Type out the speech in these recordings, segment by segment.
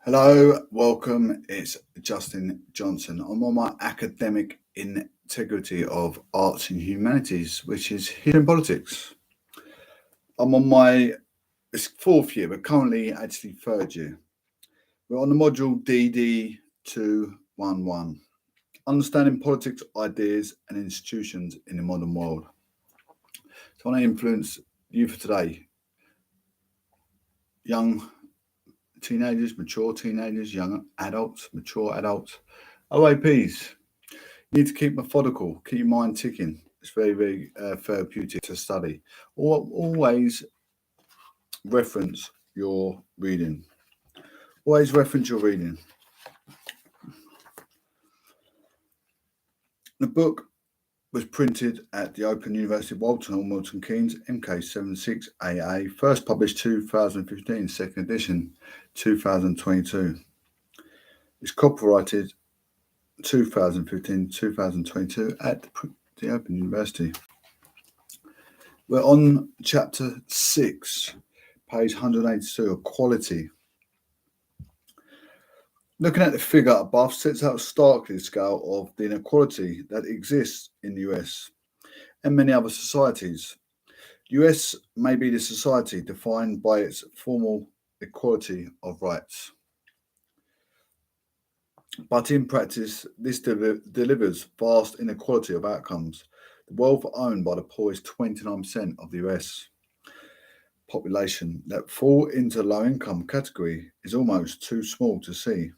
Hello, welcome. It's Justin Johnson. I'm on my academic integrity of arts and humanities, which is history and politics. I'm on my fourth year, but currently actually third year. We're on the module DD211, Understanding Politics, Ideas and Institutions in the Modern World. So I want to influence youth of today, young teenagers, mature teenagers, young adults, mature adults, OAPs. You need to keep methodical, keep your mind ticking. It's very, very therapeutic to study. Always reference your reading. Always reference your reading. The book was printed at the Open University of Walton on Milton Keynes, MK76AA, first published 2015, second edition 2022. It's copyrighted 2015-2022 at the Open University. We're on chapter 6, page 182, Equality. Looking at the figure above sets out starkly the scale of the inequality that exists in the US and many other societies. The US may be the society defined by its formal equality of rights. But in practice, this delivers vast inequality of outcomes. The wealth owned by the poor is 29% of the US population that fall into the low income category is almost too small to see.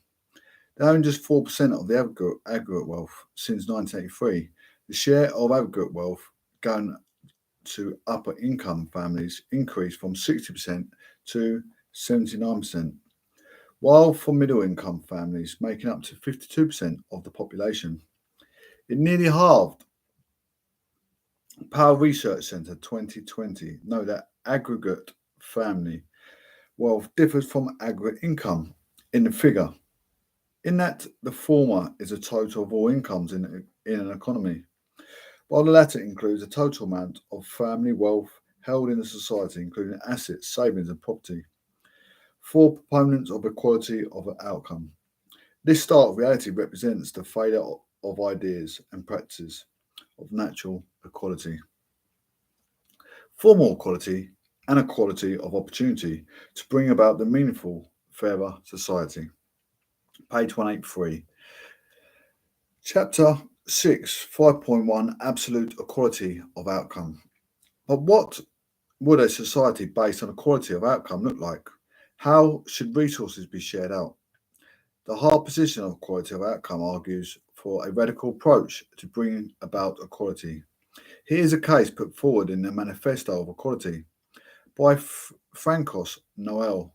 They own just 4% of the aggregate wealth since 1983. The share of aggregate wealth going to upper income families increased from 60% to 79%, while for middle income families making up to 52% of the population. It nearly halved. Power Research Centre 2020 know that aggregate family wealth differs from aggregate income in the figure, in that the former is a total of all incomes in an economy, while the latter includes a total amount of family wealth held in a society, including assets, savings and property. Four proponents of equality of an outcome. This stark reality represents the failure of ideas and practices of natural equality. Formal equality and equality of opportunity to bring about the meaningful, fairer society. Page 183. Chapter 6, 5.1, Absolute Equality of Outcome. But what would a society based on equality of outcome look like? How should resources be shared out? The hard position of equality of outcome argues for a radical approach to bringing about equality. Here is a case put forward in the Manifesto of Equality by Francois Noël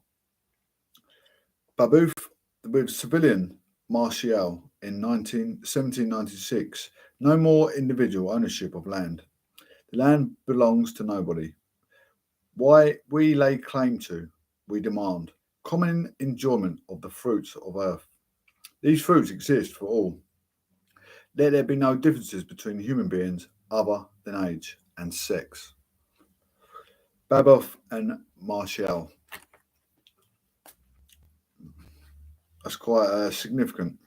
Babeuf with civilian Martial in 1796. No more individual ownership of land. The land belongs to nobody. Why we lay claim to, we demand, common enjoyment of the fruits of earth. These fruits exist for all. Let there be no differences between human beings other than age and sex. Babeuf and Martial. That's quite significant.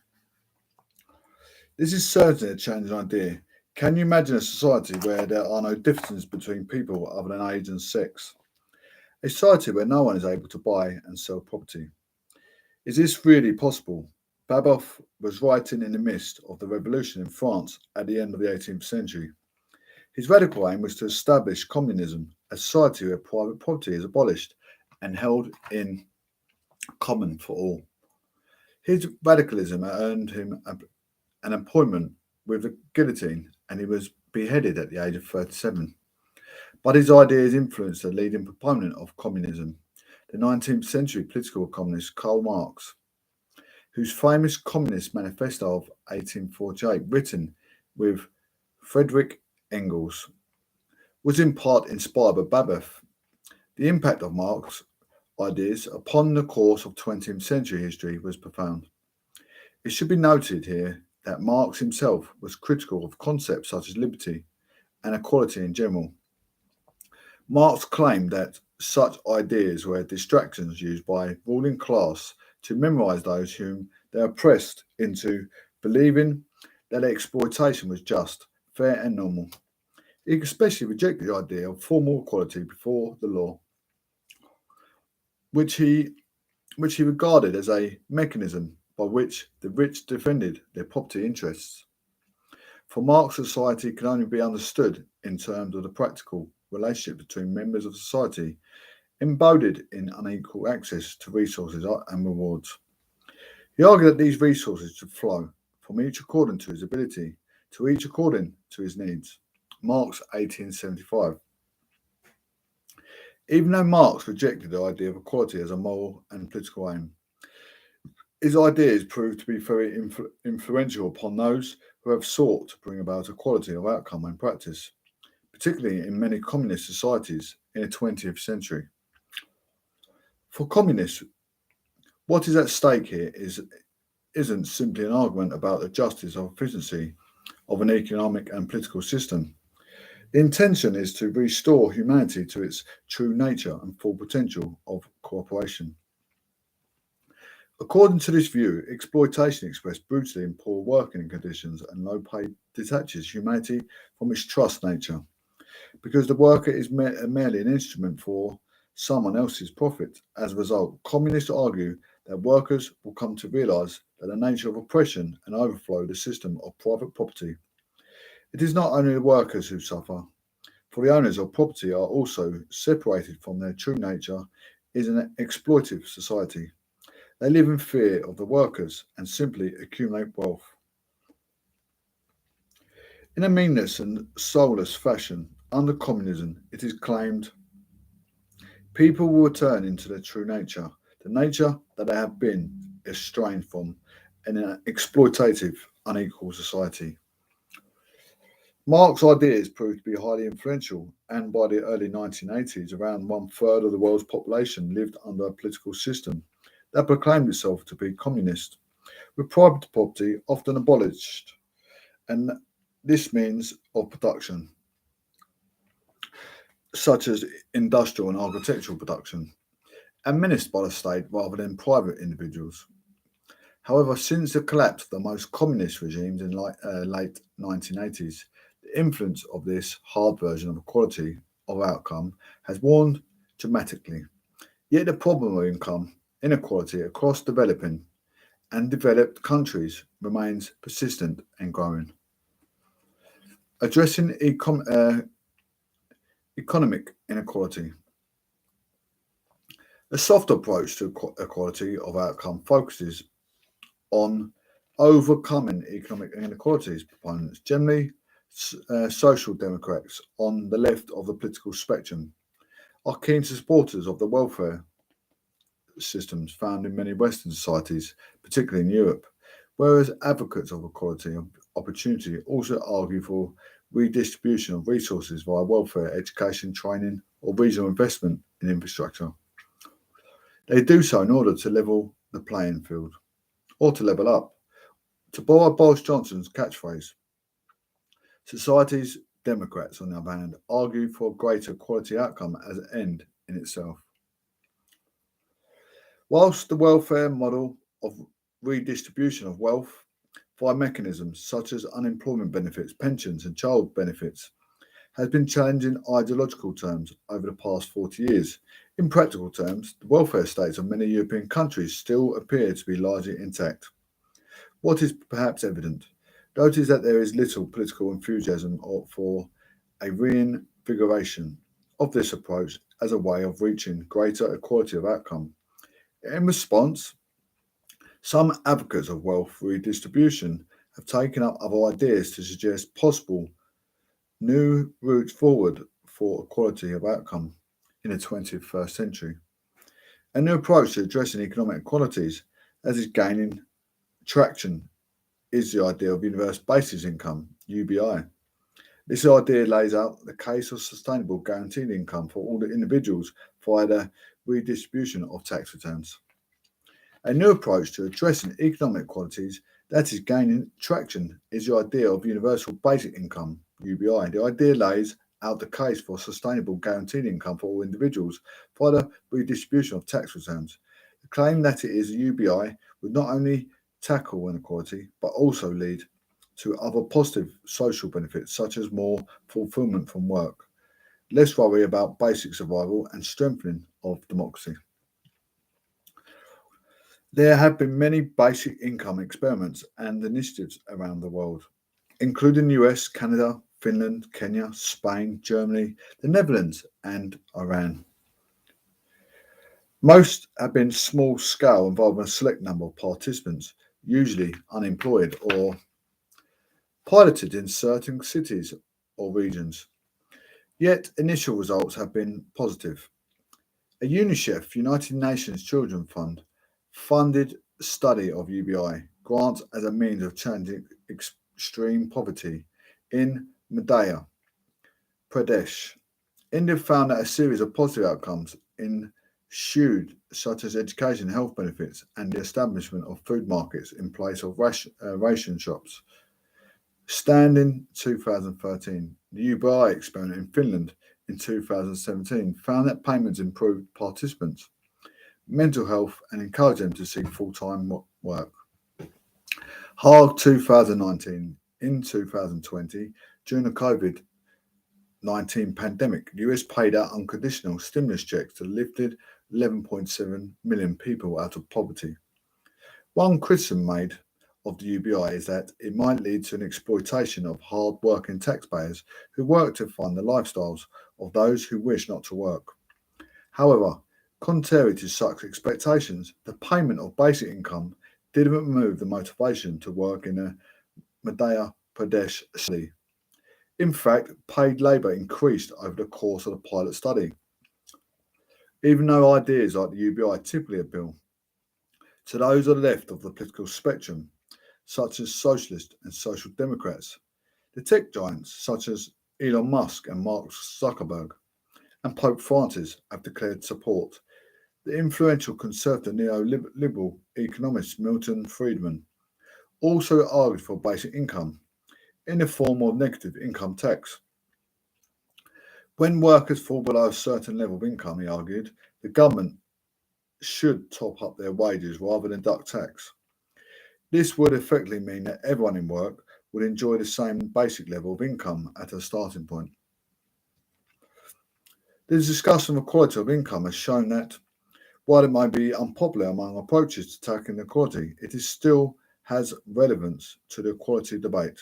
This is certainly a changing idea. Can you imagine a society where there are no differences between people other than age and sex? A society where no one is able to buy and sell property. Is this really possible? Babeuf was writing in the midst of the revolution in France at the end of the 18th century. His radical aim was to establish communism, a society where private property is abolished and held in common for all. His radicalism earned him an appointment with the guillotine, and he was beheaded at the age of 37. But his ideas influenced the leading proponent of communism, the 19th century political economist Karl Marx, whose famous Communist Manifesto of 1848, written with Friedrich Engels, was in part inspired by Babeuf. The impact of Marx's ideas upon the course of 20th century history was profound. It should be noted here that Marx himself was critical of concepts such as liberty and equality in general. Marx claimed that such ideas were distractions used by ruling class to memorise those whom they oppressed into believing that their exploitation was just, fair and normal. He especially rejected the idea of formal equality before the law, which he regarded as a mechanism by which the rich defended their property interests. For Marx, society can only be understood in terms of the practical relationship between members of society embodied in unequal access to resources and rewards. He argued that these resources should flow from each according to his ability, to each according to his needs. Marx, 1875. Even though Marx rejected the idea of equality as a moral and political aim, his ideas proved to be very influential upon those who have sought to bring about equality of outcome in practice, particularly in many communist societies in the 20th century. For communists, what is at stake here isn't simply an argument about the justice or efficiency of an economic and political system. The intention is to restore humanity to its true nature and full potential of cooperation. According to this view, exploitation expressed brutally in poor working conditions and low pay detaches humanity from its trust nature, because the worker is merely an instrument for someone else's profit. As a result, communists argue that workers will come to realise that the nature of oppression and overflow the system of private property. It is not only the workers who suffer, for the owners of property are also separated from their true nature is an exploitive society. They live in fear of the workers and simply accumulate wealth. In a meaningless and soulless fashion, under communism, it is claimed people will return into their true nature, the nature that they have been estranged from in an exploitative, unequal society. Marx's ideas proved to be highly influential, and by the early 1980s, around 1/3 of the world's population lived under a political system that proclaimed itself to be communist, with private property often abolished, and this means of production, such as industrial and architectural production, and menaced by the state rather than private individuals. However, since the collapse of the most communist regimes in late 1980s, the influence of this hard version of equality of outcome has worn dramatically. Yet the problem of income inequality across developing and developed countries remains persistent and growing. Addressing economic inequality. A soft approach to equality of outcome focuses on overcoming economic inequalities. Proponents, generally social democrats on the left of the political spectrum, are keen supporters of the welfare systems found in many Western societies, particularly in Europe, whereas advocates of equality of opportunity also argue for redistribution of resources via welfare, education, training, or regional investment in infrastructure. They do so in order to level the playing field, or to level up. To borrow Boris Johnson's catchphrase, society's Democrats, on the other hand, argue for a greater quality outcome as an end in itself. Whilst the welfare model of redistribution of wealth via mechanisms such as unemployment benefits, pensions, and child benefits has been challenged in ideological terms over the past 40 years, in practical terms, the welfare states of many European countries still appear to be largely intact. What is perhaps evident? Notice that there is little political enthusiasm for a reinvigoration of this approach as a way of reaching greater equality of outcome. In response, some advocates of wealth redistribution have taken up other ideas to suggest possible new routes forward for equality of outcome in the 21st century. A new approach to addressing economic inequalities as is gaining traction is the idea of universal basic income, UBI. This idea lays out the case of sustainable guaranteed income for all the individuals via the redistribution of tax returns. A new approach to addressing economic inequalities that is gaining traction is the idea of universal basic income, UBI. The idea lays out the case for sustainable guaranteed income for all individuals via the redistribution of tax returns. The claim that it is a UBI would not only tackle inequality but also lead to other positive social benefits such as more fulfillment from work, less worry about basic survival, and strengthening of democracy. There have been many basic income experiments and initiatives around the world, including the US, Canada, Finland, Kenya, Spain, Germany, the Netherlands, and Iran. Most have been small scale, involving a select number of participants, usually unemployed, or piloted in certain cities or regions. Yet initial results have been positive. A UNICEF, United Nations Children Fund, funded study of UBI grants as a means of changing extreme poverty in Madhya Pradesh. India found that a series of positive outcomes ensued, such as education and health benefits and the establishment of food markets in place of ration shops. Stand in 2013, the UBI experiment in Finland in 2017 found that payments improved participants' mental health and encouraged them to seek full-time work. Hard 2019, in 2020, during the COVID-19 pandemic, the US paid out unconditional stimulus checks that lifted 11.7 million people out of poverty. One criticism made of the UBI is that it might lead to an exploitation of hard-working taxpayers who work to fund the lifestyles of those who wish not to work. However, contrary to such expectations, the payment of basic income didn't remove the motivation to work in a Madhya Pradesh study. In fact, paid labour increased over the course of the pilot study. Even though ideas like the UBI typically appeal to those on the left of the political spectrum, such as socialists and social democrats, the tech giants such as Elon Musk and Mark Zuckerberg and Pope Francis have declared support. The influential conservative neoliberal economist Milton Friedman also argued for basic income in the form of negative income tax. When workers fall below a certain level of income, he argued, the government should top up their wages rather than deduct tax. This would effectively mean that everyone in work would enjoy the same basic level of income at a starting point. The discussion of equality of income has shown that while it might be unpopular among approaches to tackling inequality, it still has relevance to the equality debate.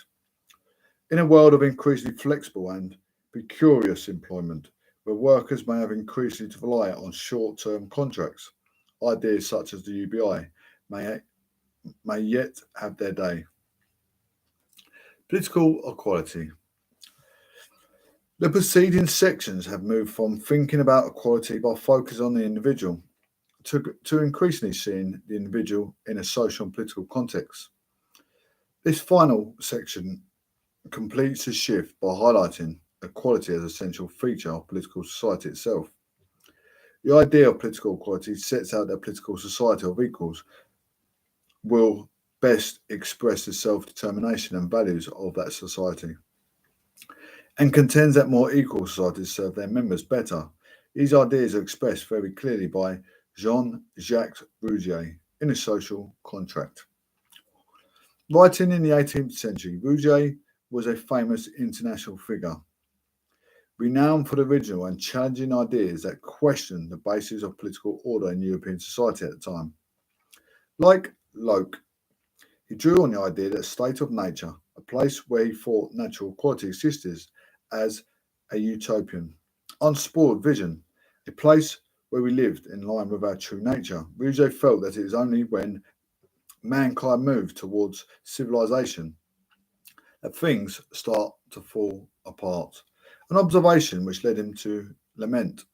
In a world of increasingly flexible and precarious employment, where workers may have increasingly to rely on short-term contracts, ideas such as the UBI may yet have their day. Political equality. The preceding sections have moved from thinking about equality by focusing on the individual to increasingly seeing the individual in a social and political context. This final section completes the shift by highlighting equality as an essential feature of political society itself. The idea of political equality sets out that a political society of equals will best express the self-determination and values of that society, and contends that more equal societies serve their members better. These ideas are expressed very clearly by Jean-Jacques Rousseau in A Social Contract. Writing in the 18th century, Rousseau was a famous international figure, renowned for the original and challenging ideas that questioned the basis of political order in European society at the time. Like Locke, he drew on the idea that a state of nature, a place where he thought natural equality existed, as a utopian, unspoiled vision, a place where we lived in line with our true nature. Rousseau felt that it was only when mankind moved towards civilization that things start to fall apart, an observation which led him to lament.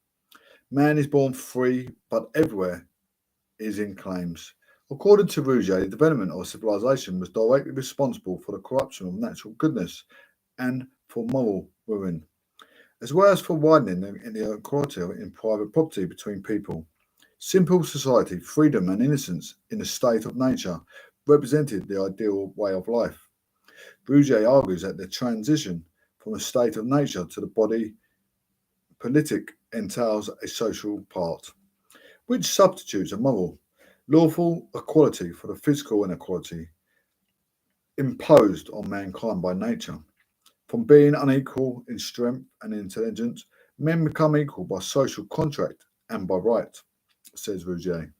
Man is born free, but everywhere is in claims. According to Rousseau, the development of civilization was directly responsible for the corruption of natural goodness and for moral ruin, as well as for widening the inequality in private property between people. Simple society, freedom and innocence in a state of nature represented the ideal way of life. Rousseau argues that the transition from a state of nature to the body politic entails a social part, which substitutes a moral. Lawful equality for the physical inequality imposed on mankind by nature. From being unequal in strength and intelligence, men become equal by social contract and by right, says Rougier.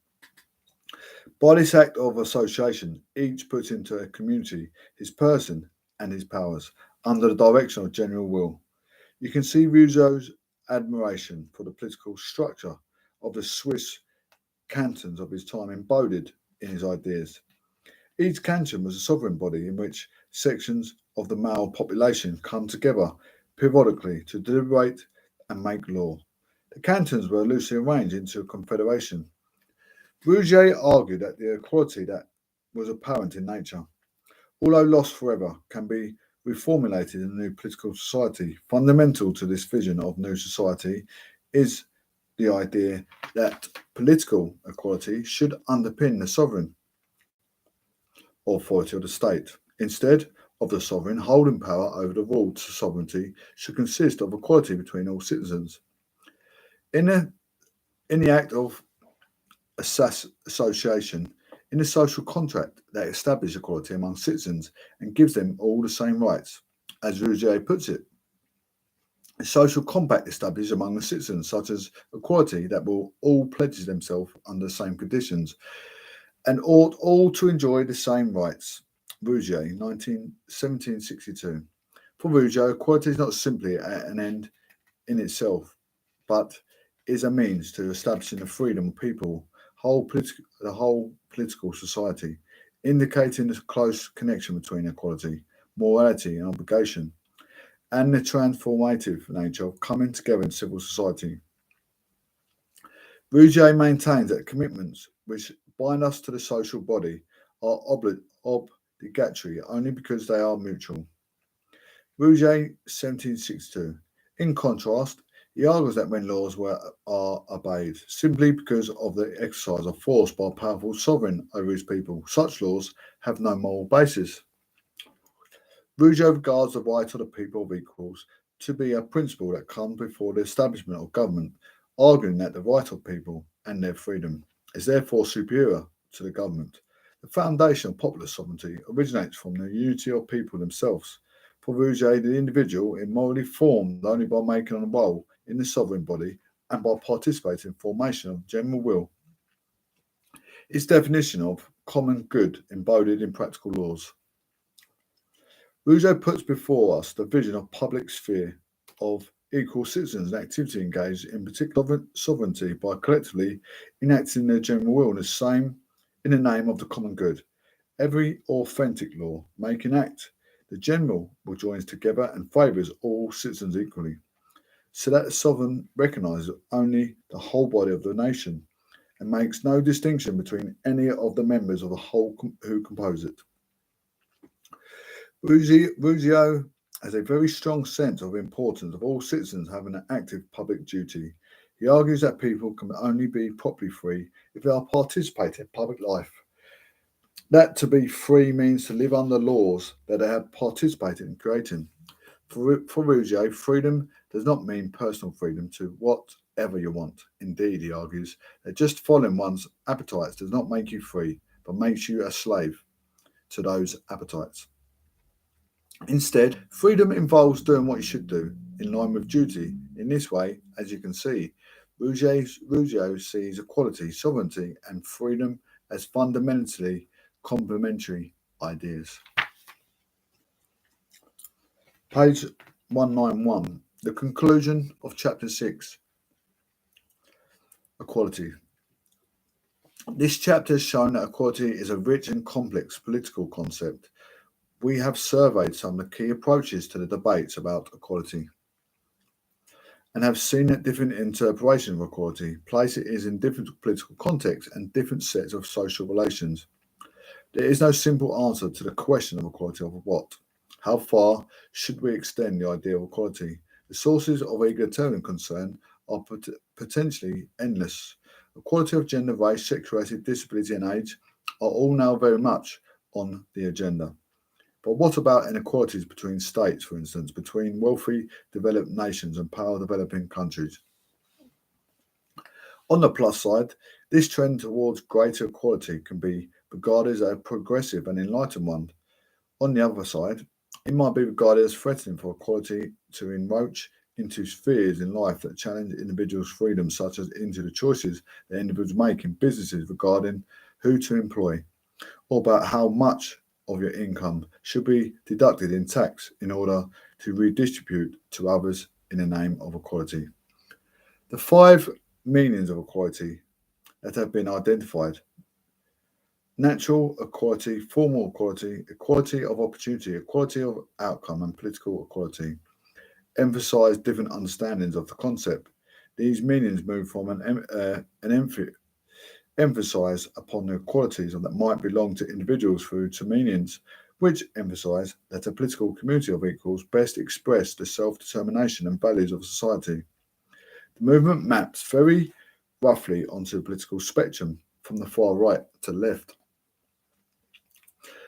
By this act of association, each puts into a community his person and his powers under the direction of general will. You can see Rousseau's admiration for the political structure of the Swiss cantons of his time embodied in his ideas. Each canton was a sovereign body in which sections of the male population come together periodically to deliberate and make law. The cantons were loosely arranged into a confederation. Rougier argued that the equality that was apparent in nature, although lost forever, can be reformulated in a new political society. Fundamental to this vision of new society is the idea that political equality should underpin the sovereign authority of the state. Instead of the sovereign holding power over the ruled, sovereignty should consist of equality between all citizens. In the act of association, in the social contract that establishes equality among citizens and gives them all the same rights. As Rougier puts it, a social compact established among the citizens, such as equality, that will all pledge themselves under the same conditions and ought all to enjoy the same rights. Rougier, 1762. For Rougier, equality is not simply an end in itself, but is a means to establishing the freedom of people, the whole political society, indicating the close connection between equality, morality, and obligation, and the transformative nature of coming together in civil society. Rougier maintains that commitments which bind us to the social body are obligatory only because they are mutual. Rougier, 1762. In contrast, he argues that when laws are obeyed simply because of the exercise of force by a powerful sovereign over his people, such laws have no moral basis. Rougier regards the right of the people of equals to be a principle that comes before the establishment of government, arguing that the right of people and their freedom is therefore superior to the government. The foundation of popular sovereignty originates from the unity of people themselves. For Rougier, the individual is morally formed only by making a role in the sovereign body and by participating in formation of general will. Its definition of common good embodied in practical laws. Rougier puts before us the vision of public sphere of equal citizens and activity engaged in particular sovereignty by collectively enacting their general will in the name of the common good. Every authentic law making act the general will joins together and favours all citizens equally, so that the sovereign recognises only the whole body of the nation and makes no distinction between any of the members of the whole who compose it. Rougier has a very strong sense of the importance of all citizens having an active public duty. He argues that people can only be properly free if they are participating in public life. That to be free means to live under laws that they have participated in creating. For Rougier, freedom does not mean personal freedom to whatever you want. Indeed, he argues that just following one's appetites does not make you free, but makes you a slave to those appetites. Instead, freedom involves doing what you should do, in line with duty. In this way, as you can see, Rougier sees equality, sovereignty, and freedom as fundamentally complementary ideas. Page 191. The conclusion of Chapter 6. Equality. This chapter has shown that equality is a rich and complex political concept. We have surveyed some of the key approaches to the debates about equality and have seen that different interpretations of equality place it is in different political contexts and different sets of social relations. There is no simple answer to the question of equality of what. How far should we extend the idea of equality? The sources of egalitarian concern are potentially endless. Equality of gender, race, sexuality, disability, and age are all now very much on the agenda. But what about inequalities between states, for instance, between wealthy developed nations and poor developing countries? On the plus side, this trend towards greater equality can be regarded as a progressive and enlightened one. On the other side, it might be regarded as threatening for equality to encroach into spheres in life that challenge individuals' freedom, such as into the choices that individuals make in businesses regarding who to employ, or about how much of your income should be deducted in tax in order to redistribute to others in the name of equality. The five meanings of equality that have been identified: natural equality, formal equality, equality of opportunity, equality of outcome, and political equality emphasize different understandings of the concept. These meanings move from emphasize upon the qualities that might belong to individuals through to meanings which emphasize that a political community of equals best express the self-determination and values of society. The movement maps very roughly onto the political spectrum from the far right to left,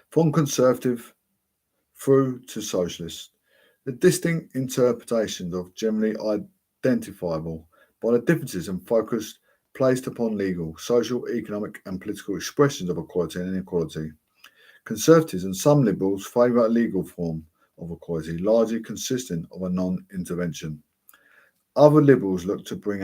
from conservative through to socialist. The distinct interpretations of generally identifiable by the differences and focus placed upon legal, social, economic, and political expressions of equality and inequality. Conservatives and some liberals favour a legal form of equality, largely consisting of a non-intervention. Other liberals look to bring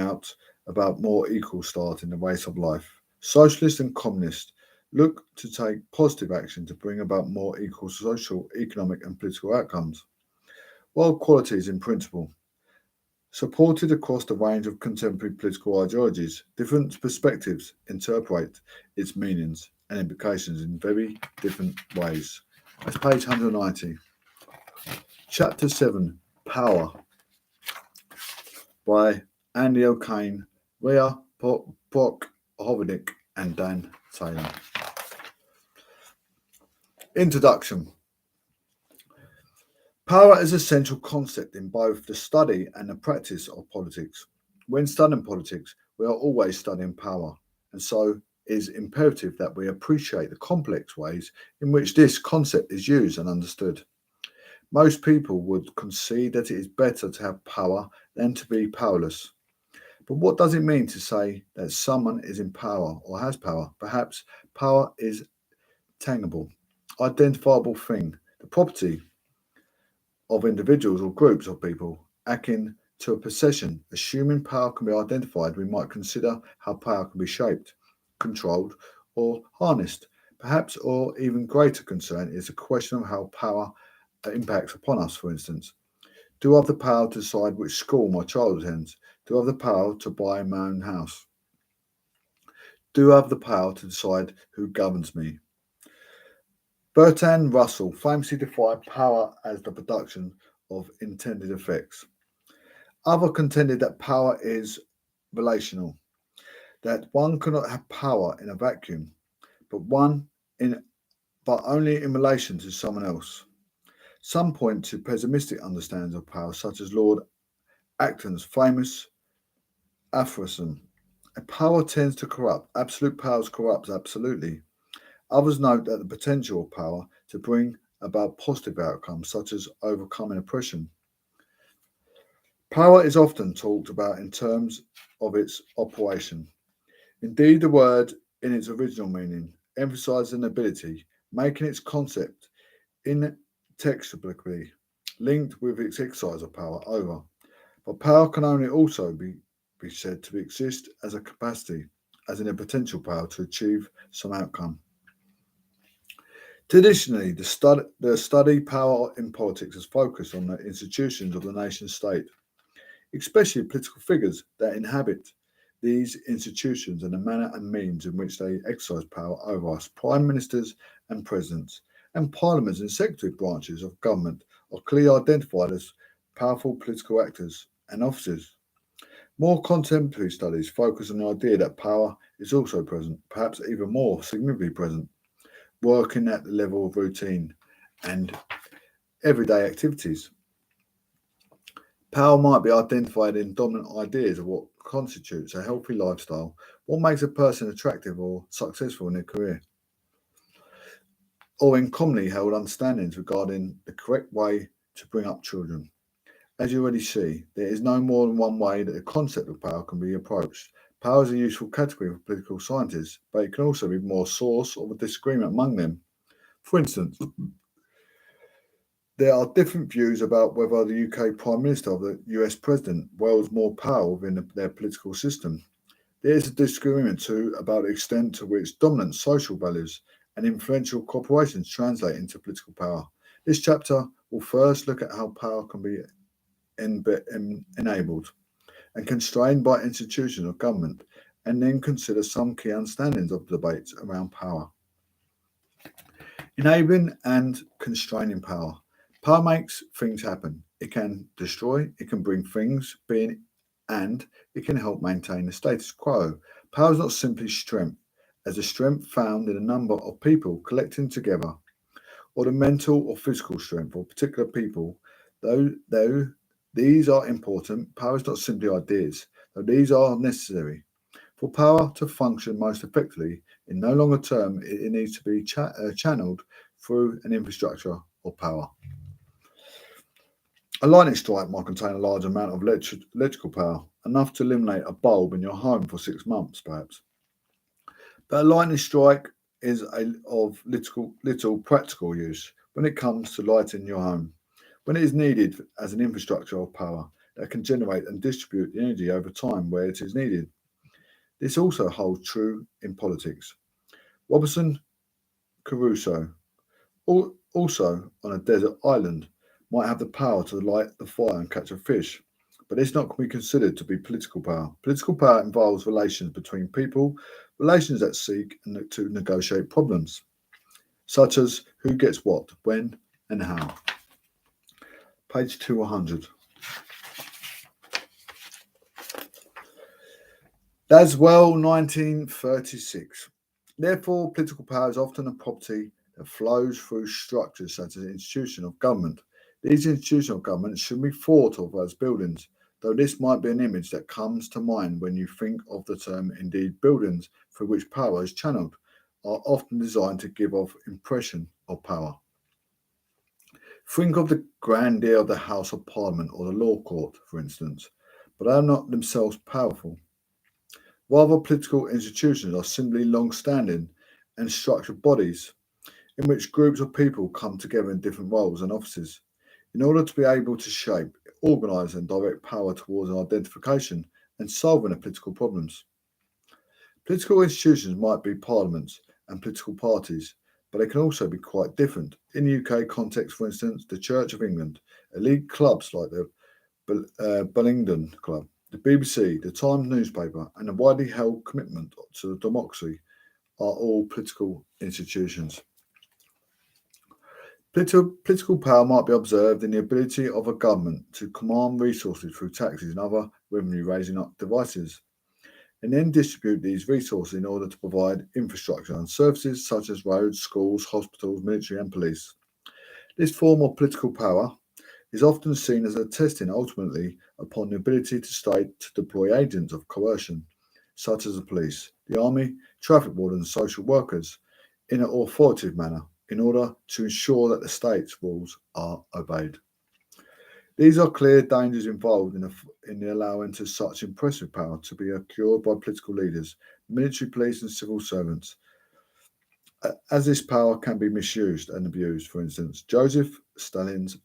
about more equal start in the race of life. Socialists and communists look to take positive action to bring about more equal social, economic, and political outcomes. While equality is in principle supported across the range of contemporary political ideologies, different perspectives interpret its meanings and implications in very different ways. That's page 190. Chapter 7, Power, by Andy O'Kane, Rhea Brock Hovenick, and Dan Taylor. Introduction. Power is a central concept in both the study and the practice of politics. When studying politics, we are always studying power, and so it is imperative that we appreciate the complex ways in which this concept is used and understood. Most people would concede that it is better to have power than to be powerless. But what does it mean to say that someone is in power or has power? Perhaps power is tangible, identifiable thing, the property of individuals or groups of people, akin to a possession. Assuming power can be identified, we might consider how power can be shaped, controlled, or harnessed. Perhaps, or even greater concern is the question of how power impacts upon us, for instance. Do I have the power to decide which school my child attends? Do I have the power to buy my own house? Do I have the power to decide who governs me? Bertrand Russell famously defined power as the production of intended effects. Others contended that power is relational, that one cannot have power in a vacuum, but only in relation to someone else. Some point to pessimistic understandings of power, such as Lord Acton's famous aphorism: "A power tends to corrupt. Absolute power corrupts absolutely." Others note that the potential of power to bring about positive outcomes, such as overcoming oppression. Power is often talked about in terms of its operation. Indeed, the word, in its original meaning, emphasizes an ability, making its concept inextricably linked with its exercise of power over. But power can only also be said to exist as a capacity, as in a potential power to achieve some outcome. Traditionally, the study power in politics has focused on the institutions of the nation state, especially political figures that inhabit these institutions and the manner and means in which they exercise power over us. Prime ministers and presidents, and parliaments and executive branches of government are clearly identified as powerful political actors and officers. More contemporary studies focus on the idea that power is also present, perhaps even more significantly present, working at the level of routine and everyday activities. Power might be identified in dominant ideas of what constitutes a healthy lifestyle, what makes a person attractive or successful in their career, or in commonly held understandings regarding the correct way to bring up children. As you already see, there is no more than one way that the concept of power can be approached. Power is a useful category for political scientists, but it can also be more a source of a disagreement among them. For instance, there are different views about whether the UK Prime Minister or the US President wields more power within their political system. There is a disagreement too about the extent to which dominant social values and influential corporations translate into political power. This chapter will first look at how power can be enabled and constrained by institutions of government, and then consider some key understandings of debates around power. Enabling and constraining power. Power makes things happen. It can destroy, it can bring things being, and it can help maintain the status quo. Power is not simply strength, as a strength found in a number of people collecting together, or the mental or physical strength of particular people. Though these are important, power is not simply ideas, though these are necessary. For power to function most effectively, in no longer term, it needs to be channeled through an infrastructure of power. A lightning strike might contain a large amount of electrical power, enough to illuminate a bulb in your home for 6 months, perhaps. But a lightning strike is of little practical use when it comes to lighting your home, when it is needed as an infrastructure of power that can generate and distribute the energy over time where it is needed. This also holds true in politics. Robinson Crusoe, also on a desert island, might have the power to light the fire and catch a fish, but this not be considered to be political power. Political power involves relations between people, relations that seek to negotiate problems, such as who gets what, when, and how. Page 200. Daswell, 1936. Therefore, political power is often a property that flows through structures such as an institution of government. These institutions of government should be thought of as buildings, though this might be an image that comes to mind when you think of the term. Indeed, buildings through which power is channeled are often designed to give off impression of power. Think of the grandeur of the House of Parliament or the Law Court, for instance, but they are not themselves powerful. Rather, political institutions are simply long-standing and structured bodies in which groups of people come together in different roles and offices in order to be able to shape, organise and direct power towards an identification and solving of political problems. Political institutions might be parliaments and political parties, but they can also be quite different. In the UK context, for instance, the Church of England, elite clubs like the Bullingdon Club, the BBC, the Times newspaper, and the widely held commitment to democracy are all political institutions. Political power might be observed in the ability of a government to command resources through taxes and other revenue-raising devices, and then distribute these resources in order to provide infrastructure and services such as roads, schools, hospitals, military and police. This form of political power is often seen as a testing ultimately upon the ability to state to deploy agents of coercion, such as the police, the army, traffic wardens, and social workers, in an authoritative manner, in order to ensure that the state's rules are obeyed. These are clear dangers involved in the allowing to such impressive power to be acquired by political leaders, military, police, and civil servants, as this power can be misused and abused. For instance, Joseph Stalin's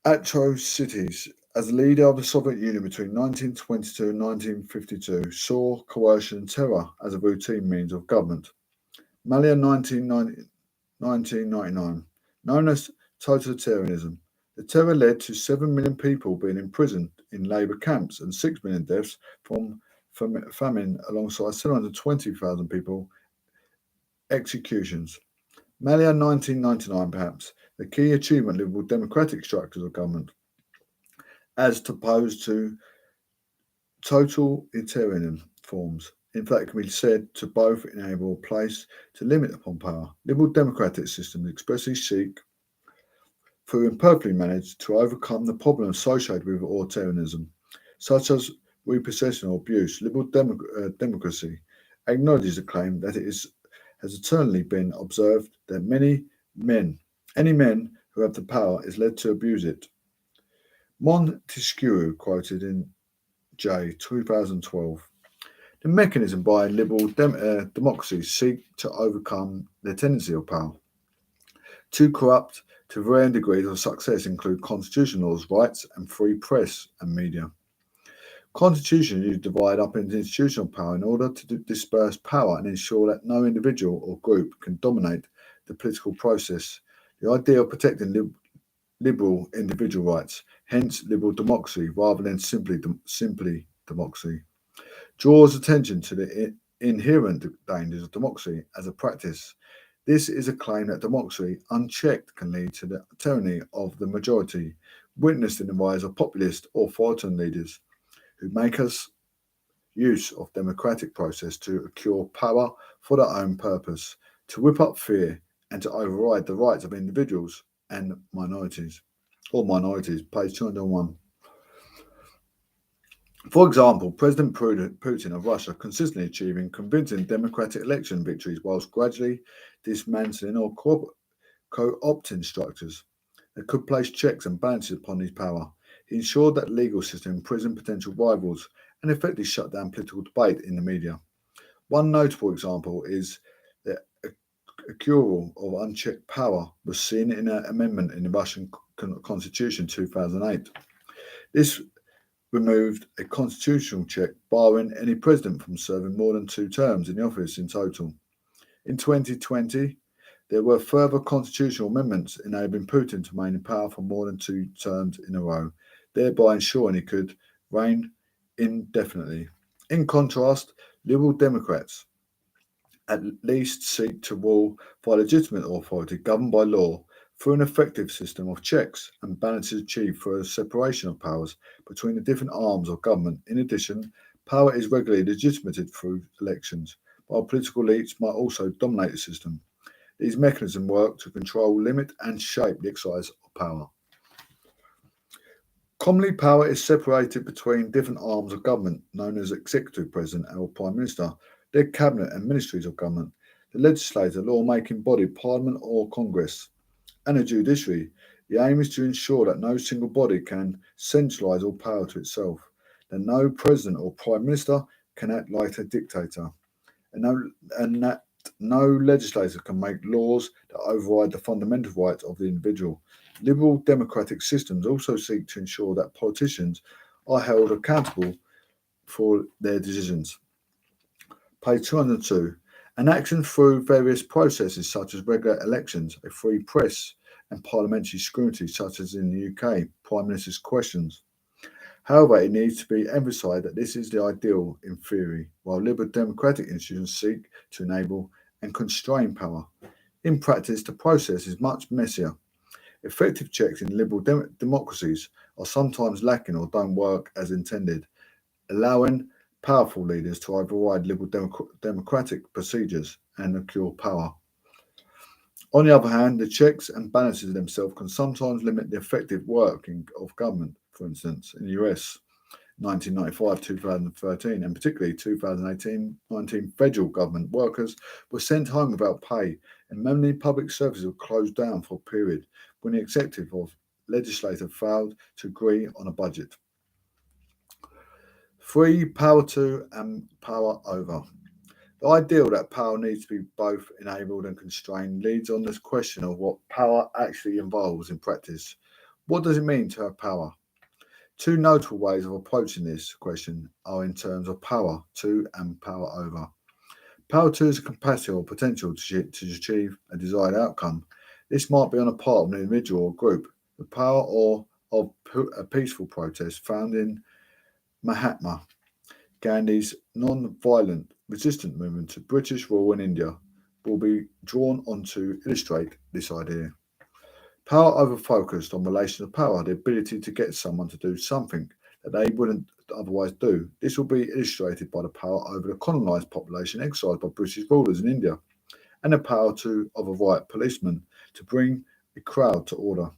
atrocities as leader of the Soviet Union between 1922 and 1952 saw coercion and terror as a routine means of government. Malia 1999, known as totalitarianism. The terror led to 7 million people being imprisoned in labour camps and 6 million deaths from famine, alongside 720,000 people executions. Malia 1999, perhaps the key achievement liberal democratic structures of government, as opposed to totalitarian forms. In fact, it can be said to both enable a place to limit upon power. Liberal democratic systems expressly seek, through imperfectly managed, to overcome the problem associated with authoritarianism, such as repossession or abuse. Liberal democracy acknowledges the claim that it has eternally been observed that any men who have the power is led to abuse it. Montesquieu quoted in J, 2012. The mechanism by liberal democracies seek to overcome their tendency of power. To corrupt to varying degrees of success include constitutional laws, rights, and free press and media. Constitution is divided up into institutional power in order to disperse power and ensure that no individual or group can dominate the political process. The idea of protecting liberal individual rights, hence liberal democracy rather than simply democracy, draws attention to the inherent dangers of democracy as a practice. This is a claim that democracy, unchecked, can lead to the tyranny of the majority, witnessed in the rise of populist authoritarian leaders who make us use of democratic process to acquire power for their own purpose, to whip up fear, and to override the rights of individuals and minorities. Page 201. For example, President Putin of Russia consistently achieving convincing democratic election victories whilst gradually dismantling or co-opting structures that could place checks and balances upon his power. He ensured that the legal system imprisoned potential rivals and effectively shut down political debate in the media. One notable example is the accrual of unchecked power was seen in an amendment in the Russian Constitution 2008. This removed a constitutional check barring any president from serving more than 2 terms in the office in total. In 2020, there were further constitutional amendments enabling Putin to remain in power for more than 2 terms in a row, thereby ensuring he could reign indefinitely. In contrast, Liberal Democrats at least seek to rule by legitimate authority governed by law through an effective system of checks and balances achieved through a separation of powers between the different arms of government. In addition, power is regularly legitimated through elections, while political elites might also dominate the system. These mechanisms work to control, limit, and shape the exercise of power. Commonly, power is separated between different arms of government, known as executive president or prime minister, their cabinet and ministries of government, the legislature, lawmaking body, parliament or congress, and a judiciary. The aim is to ensure that no single body can centralise all power to itself, that no president or prime minister can act like a dictator, and that no legislator can make laws that override the fundamental rights of the individual. Liberal democratic systems also seek to ensure that politicians are held accountable for their decisions. Page 202. An action through various processes such as regular elections, a free press, and parliamentary scrutiny, such as in the UK, Prime Minister's questions. However, it needs to be emphasised that this is the ideal in theory, while liberal democratic institutions seek to enable and constrain power. In practice, the process is much messier. Effective checks in liberal democracies are sometimes lacking or don't work as intended, allowing powerful leaders to override liberal democratic procedures and acquire power. On the other hand, the checks and balances themselves can sometimes limit the effective working of government. For instance, in the US, 1995-2013, and particularly 2018-19, federal government workers were sent home without pay, and many public services were closed down for a period when the executive or legislature failed to agree on a budget. 3. Power to and power over. The ideal that power needs to be both enabled and constrained leads on this question of what power actually involves in practice. What does it mean to have power? 2 notable ways of approaching this question are in terms of power to and power over. Power to is a capacity or potential to achieve a desired outcome. This might be on a part of an individual or group. The power of a peaceful protest found in Mahatma Gandhi's non-violent resistance movement to British rule in India will be drawn on to illustrate this idea. Power over focused on relation to power, the ability to get someone to do something that they wouldn't otherwise do. This will be illustrated by the power over the colonised population exercised by British rulers in India, and the power of a white policeman to bring a crowd to order.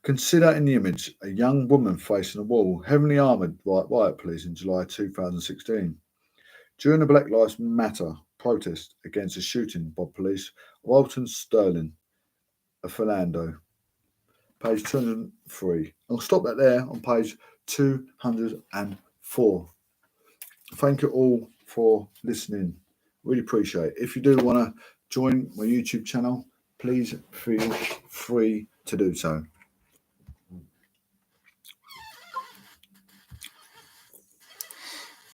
Consider in the image a young woman facing a wall, heavily armoured riot police in July 2016. During the Black Lives Matter protest against the shooting by police of Alton Sterling, a Philando. Page 203. I'll stop that there on page 204. Thank you all for listening. Really appreciate it. If you do want to join my YouTube channel, please feel free to do so.